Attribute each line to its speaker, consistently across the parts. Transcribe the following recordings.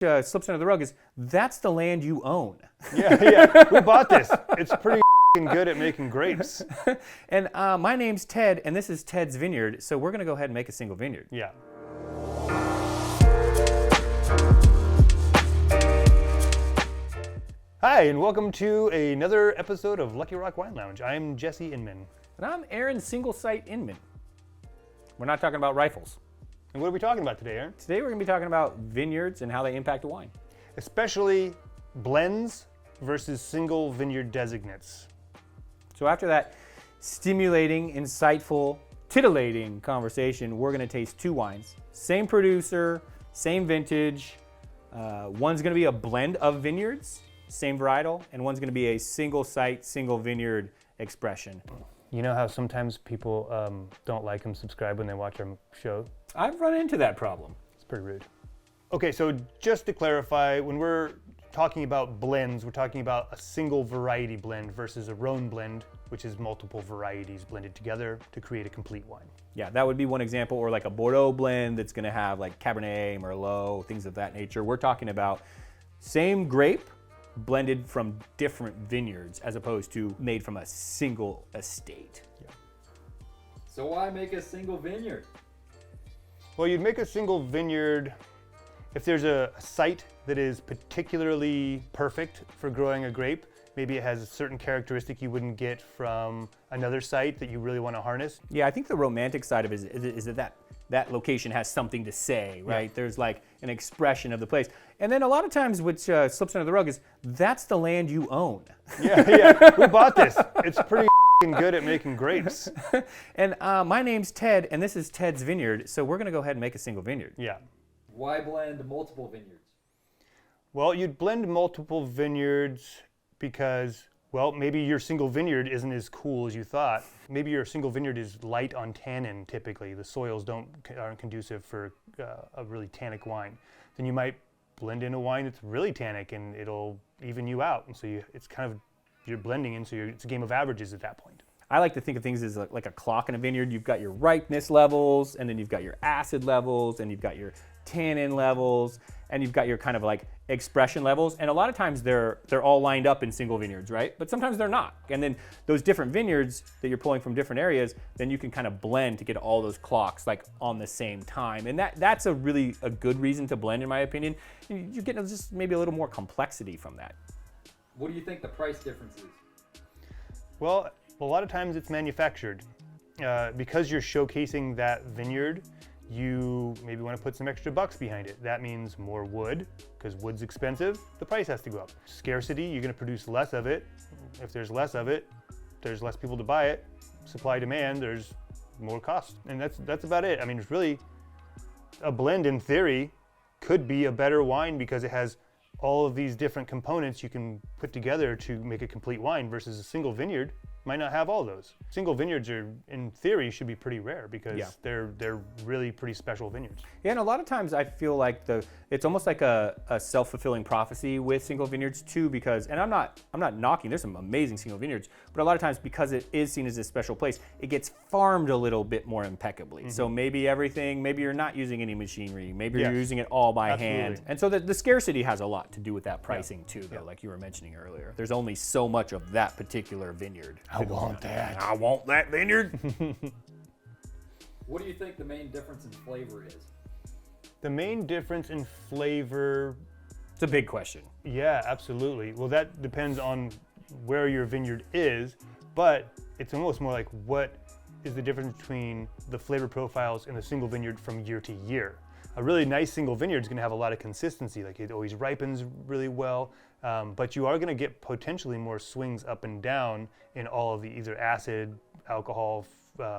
Speaker 1: slips under the rug is that's the land you own.
Speaker 2: Yeah, we bought this. It's pretty good at making grapes.
Speaker 1: And my name's Ted, and this is Ted's Vineyard, so we're going to go ahead and make a single vineyard.
Speaker 2: Yeah. Hi, and welcome to another episode of Lucky Rock Wine Lounge. I'm Jesse Inman.
Speaker 1: And I'm Aaron Single Site Inman. We're not talking about rifles.
Speaker 2: And what are we talking about today, Aaron?
Speaker 1: Today we're going to be talking about vineyards and how they impact a wine.
Speaker 2: Especially blends versus single vineyard designates.
Speaker 1: So after that stimulating, insightful, titillating conversation, we're going to taste two wines. Same producer, same vintage. One's going to be a blend of vineyards, same varietal, and one's going to be a single site, single vineyard expression.
Speaker 2: You know how sometimes people don't like and subscribe when they watch our show?
Speaker 1: I've run into that problem.
Speaker 2: It's pretty rude. Okay, so just to clarify, when we're talking about blends, we're talking about a single variety blend versus a Rhone blend, which is multiple varieties blended together to create a complete wine.
Speaker 1: Yeah, that would be one example, or like a Bordeaux blend that's going to have like Cabernet, Merlot, things of that nature. We're talking about same grape blended from different vineyards as opposed to made from a single estate.
Speaker 2: Yeah.
Speaker 3: So why make a single vineyard?
Speaker 2: Well, you'd make a single vineyard if there's a site that is particularly perfect for growing a grape. Maybe it has a certain characteristic you wouldn't get from another site that you really want to harness.
Speaker 1: Yeah, I think the romantic side of it is that location has something to say, right? Yeah. There's like an expression of the place. And then a lot of times which slips under the rug is that's the land you own.
Speaker 2: Yeah, we bought this. It's pretty good at making grapes.
Speaker 1: And my name's Ted, and this is Ted's Vineyard, so we're going to go ahead and make a single vineyard.
Speaker 2: Yeah.
Speaker 3: Why blend multiple vineyards?
Speaker 2: Well, you'd blend multiple vineyards because, well, maybe your single vineyard isn't as cool as you thought. Maybe your single vineyard is light on tannin typically. The soils aren't conducive for a really tannic wine. Then you might blend in a wine that's really tannic and it'll even you out. And so it's kind of, you're blending in, so it's a game of averages at that point.
Speaker 1: I like to think of things as like a clock in a vineyard. You've got your ripeness levels, and then you've got your acid levels, and you've got your tannin levels, and you've got your kind of like expression levels. And a lot of times they're all lined up in single vineyards, right? But sometimes they're not. And then those different vineyards that you're pulling from different areas, then you can kind of blend to get all those clocks like on the same time. And that's a really a good reason to blend, in my opinion. You get just maybe a little more complexity from that.
Speaker 3: What do you think the price difference is?
Speaker 2: Well, a lot of times it's manufactured. Because you're showcasing that vineyard, you maybe want to put some extra bucks behind it. That means more wood, because wood's expensive, the price has to go up. Scarcity, you're going to produce less of it. If there's less of it, there's less people to buy it. Supply demand, there's more cost. And that's about it. I mean, it's really, a blend in theory could be a better wine because it has all of these different components you can put together to make a complete wine versus a single vineyard might not have all those. Single vineyards are, in theory, should be pretty rare because they're really pretty special vineyards.
Speaker 1: Yeah, and a lot of times I feel like it's almost like a self-fulfilling prophecy with single vineyards too, because, and I'm not knocking, there's some amazing single vineyards, but a lot of times because it is seen as a special place, it gets farmed a little bit more impeccably. Mm-hmm. So maybe you're not using any machinery, maybe you're using it all by hand. And so the scarcity has a lot to do with that pricing too, though, like you were mentioning earlier. There's only so much of that particular vineyard.
Speaker 2: I want that.
Speaker 1: I want that vineyard.
Speaker 3: What do you think the main difference in flavor is?
Speaker 2: The main difference in flavor...
Speaker 1: It's a big question.
Speaker 2: Yeah, absolutely. Well, that depends on where your vineyard is, but it's almost more like what is the difference between the flavor profiles in a single vineyard from year to year. A really nice single vineyard is going to have a lot of consistency, like it always ripens really well, but you are going to get potentially more swings up and down in all of the either acid, alcohol,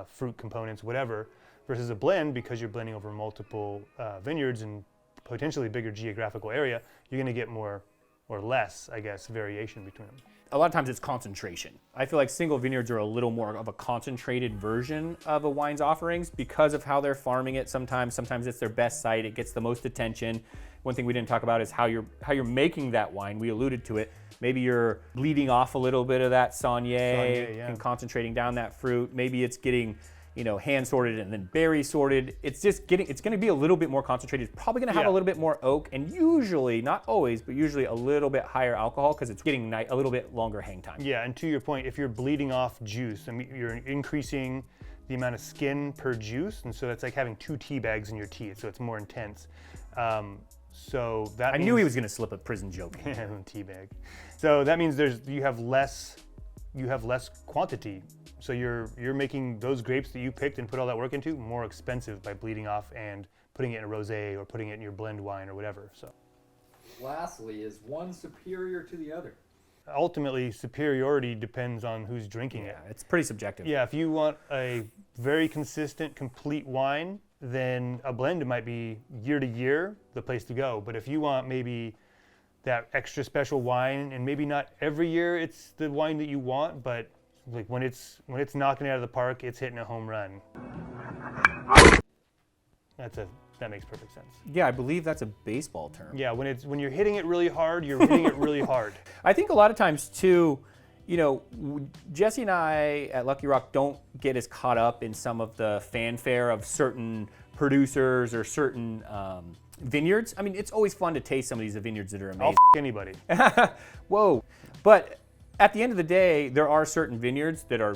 Speaker 2: fruit components, whatever, versus a blend, because you're blending over multiple vineyards and potentially bigger geographical area, you're going to get more or less, I guess, variation between them.
Speaker 1: A lot of times it's concentration. I feel like single vineyards are a little more of a concentrated version of a wine's offerings because of how they're farming it sometimes. Sometimes it's their best site, it gets the most attention. One thing we didn't talk about is how you're making that wine. We alluded to it. Maybe you're bleeding off a little bit of that Saunier and concentrating down that fruit. Maybe it's getting hand sorted and then berry sorted. It's going to be a little bit more concentrated. It's probably going to have a little bit more oak, and usually, not always, but usually a little bit higher alcohol because it's getting a little bit longer hang time.
Speaker 2: Yeah, and to your point, if you're bleeding off juice, I mean, you're increasing the amount of skin per juice, and so that's like having 2 tea bags in your tea, so it's more intense. So that
Speaker 1: I knew he was going to slip a prison joke in.
Speaker 2: tea bag. So that means you have less quantity. So you're making those grapes that you picked and put all that work into more expensive by bleeding off and putting it in a rosé or putting it in your blend wine or whatever. So
Speaker 3: Lastly, is one superior to the other?
Speaker 2: ultimately, superiority depends on who's drinking it.
Speaker 1: Yeah, it's pretty subjective.
Speaker 2: Yeah, if you want a very consistent, complete wine, then a blend might be year to year the place to go. But if you want maybe that extra special wine, and maybe not every year it's the wine that you want, but like when it's knocking it out of the park, it's hitting a home run. That makes perfect sense.
Speaker 1: Yeah, I believe that's a baseball term.
Speaker 2: Yeah, when you're hitting it really hard, you're hitting it really hard.
Speaker 1: I think a lot of times too, Jesse and I at Lucky Rock don't get as caught up in some of the fanfare of certain producers or certain vineyards. I mean, it's always fun to taste some of these vineyards that are
Speaker 2: I'll
Speaker 1: amazing.
Speaker 2: anybody.
Speaker 1: Whoa. But at the end of the day, there are certain vineyards that are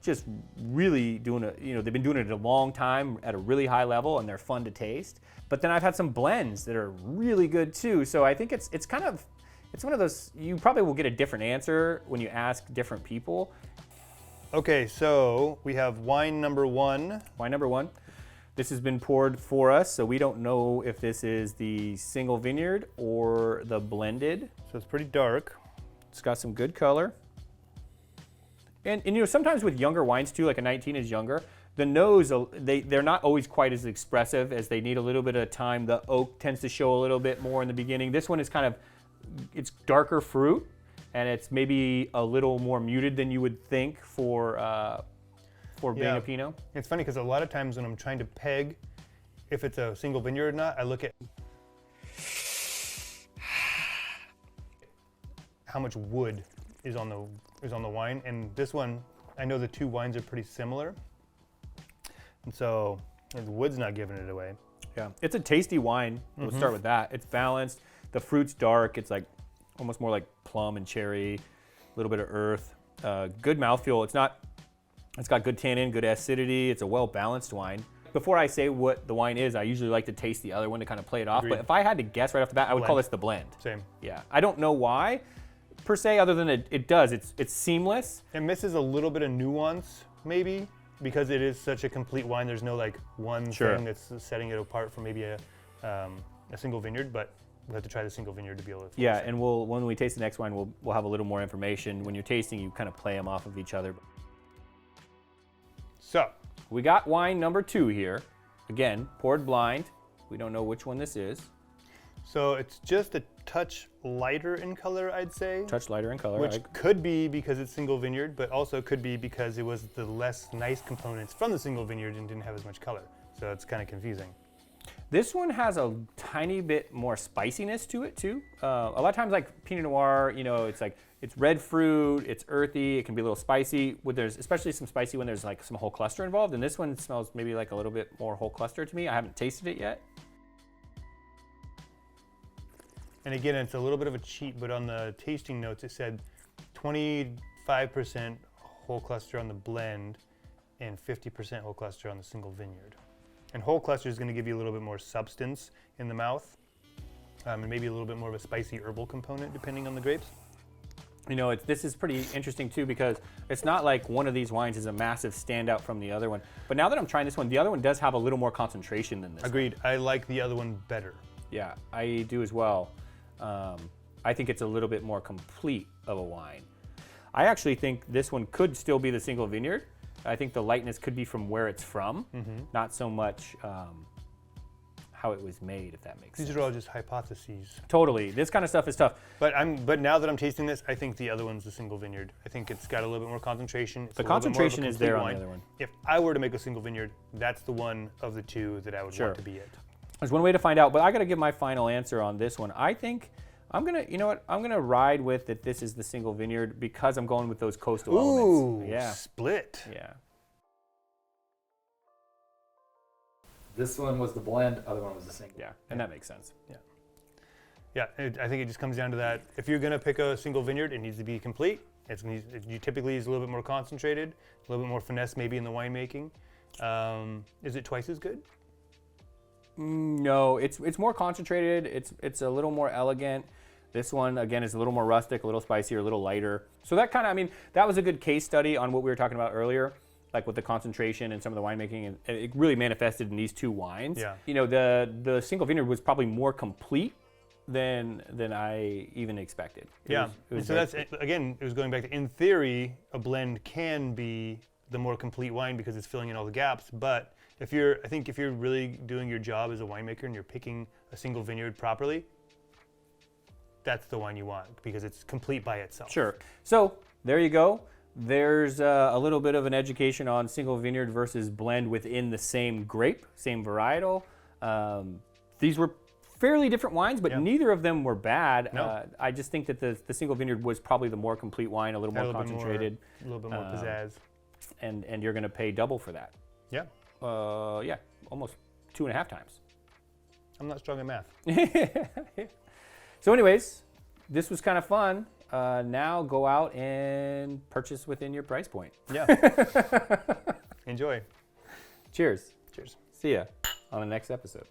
Speaker 1: just really doing they've been doing it a long time at a really high level, and they're fun to taste. But then I've had some blends that are really good too. So I think it's one of those, you probably will get a different answer when you ask different people.
Speaker 2: Okay, so we have wine number 1.
Speaker 1: Wine number 1. This has been poured for us, so we don't know if this is the single vineyard or the blended.
Speaker 2: So it's pretty dark.
Speaker 1: It's got some good color. And sometimes with younger wines too, like a 19 is younger, the nose, they're not always quite as expressive as they need a little bit of time. The oak tends to show a little bit more in the beginning. This one is it's darker fruit, and it's maybe a little more muted than you would think for being a Pinot.
Speaker 2: It's funny because a lot of times when I'm trying to peg if it's a single vineyard or not, I look at how much wood is on the wine, and this one, I know the 2 wines are pretty similar, and so the wood's not giving it away.
Speaker 1: Yeah, it's a tasty wine. We'll start with that. It's balanced. The fruit's dark. It's like almost more like plum and cherry, a little bit of earth. Good mouthfeel. It's got good tannin, good acidity. It's a well-balanced wine. Before I say what the wine is, I usually like to taste the other one to kind of play it off.
Speaker 2: Agreed.
Speaker 1: But if I had to guess right off the bat, I would call this the blend.
Speaker 2: Same.
Speaker 1: Yeah, I don't know why, per se, other than it does. It's seamless.
Speaker 2: It misses a little bit of nuance, maybe, because it is such a complete wine. There's no like one
Speaker 1: Sure.
Speaker 2: thing that's setting it apart from maybe a single vineyard, but we'll have to try the single vineyard to be able to.
Speaker 1: Yeah, and when we taste the next wine, we'll have a little more information. When you're tasting, you kind of play them off of each other.
Speaker 2: So,
Speaker 1: We got wine number 2 here. Again, poured blind. We don't know which one this is.
Speaker 2: so it's just a touch lighter in color, I'd say.
Speaker 1: Touch lighter in color.
Speaker 2: Which could be because it's single vineyard, but also could be because it was the less nice components from the single vineyard and didn't have as much color. So it's kind of confusing.
Speaker 1: This one has a tiny bit more spiciness to it too. A lot of times, like Pinot Noir, it's red fruit, it's earthy, it can be a little spicy. There's especially some spicy when there's like some whole cluster involved, and this one smells maybe like a little bit more whole cluster to me. I haven't tasted it yet.
Speaker 2: And again, it's a little bit of a cheat, but on the tasting notes, it said 25% whole cluster on the blend and 50% whole cluster on the single vineyard. And whole cluster is going to give you a little bit more substance in the mouth, and maybe a little bit more of a spicy herbal component depending on the grapes.
Speaker 1: This is pretty interesting too, because it's not like one of these wines is a massive standout from the other one. But now that I'm trying this one, the other one does have a little more concentration than this.
Speaker 2: Agreed. I like the other one better.
Speaker 1: Yeah, I do as well. I think it's a little bit more complete of a wine. I actually think this one could still be the single vineyard. I think the lightness could be from where it's from, not so much how it was made, if that makes sense.
Speaker 2: These are all just hypotheses.
Speaker 1: Totally. This kind of stuff is tough.
Speaker 2: But now that I'm tasting this, I think the other one's the single vineyard. I think it's got a little bit more concentration. It's
Speaker 1: The
Speaker 2: a little bit more of a
Speaker 1: concentration is there
Speaker 2: complete
Speaker 1: on the
Speaker 2: wine.
Speaker 1: other one.
Speaker 2: If I were to make a single vineyard, that's the one of the 2 that I would
Speaker 1: Sure.
Speaker 2: want to be it.
Speaker 1: There's one way to find out, but I got to give my final answer on this one. I think I'm gonna ride with that. This is the single vineyard because I'm going with those coastal elements. Yeah.
Speaker 2: Split.
Speaker 1: Yeah.
Speaker 3: This one was the blend, other one was the single.
Speaker 1: Yeah, and that makes sense.
Speaker 2: Yeah, I think it just comes down to that. If you're going to pick a single vineyard, it needs to be complete. You typically use a little bit more concentrated, a little bit more finesse maybe in the winemaking. Is it twice as good?
Speaker 1: No, it's more concentrated. It's a little more elegant. This one again is a little more rustic, a little spicier, a little lighter. So that kind of, I mean, that was a good case study on what we were talking about earlier, like with the concentration and some of the winemaking, and it really manifested in these two wines.
Speaker 2: Yeah.
Speaker 1: You know, the single vineyard was probably more complete than I even expected.
Speaker 2: Yeah.
Speaker 1: It was
Speaker 2: So
Speaker 1: very-
Speaker 2: that's again, it was going back to, in theory, a blend can be the more complete wine because it's filling in all the gaps. But I think if you're really doing your job as a winemaker and you're picking a single vineyard properly, that's the wine you want because it's complete by itself.
Speaker 1: Sure. So there you go. There's a little bit of an education on single vineyard versus blend within the same grape, same varietal. These were fairly different wines, but
Speaker 2: Yeah.
Speaker 1: neither of them were bad.
Speaker 2: No.
Speaker 1: I just think that the single vineyard was probably the more complete wine, a little
Speaker 2: Had
Speaker 1: more concentrated,
Speaker 2: a little bit more pizzazz.
Speaker 1: and you're going to pay double for that.
Speaker 2: Yeah.
Speaker 1: Yeah, almost 2.5 times.
Speaker 2: I'm not strong at math.
Speaker 1: So anyways, this was kind of fun. Now go out and purchase within your price point.
Speaker 2: Yeah. Enjoy.
Speaker 1: Cheers.
Speaker 2: Cheers.
Speaker 1: See ya on the next episode.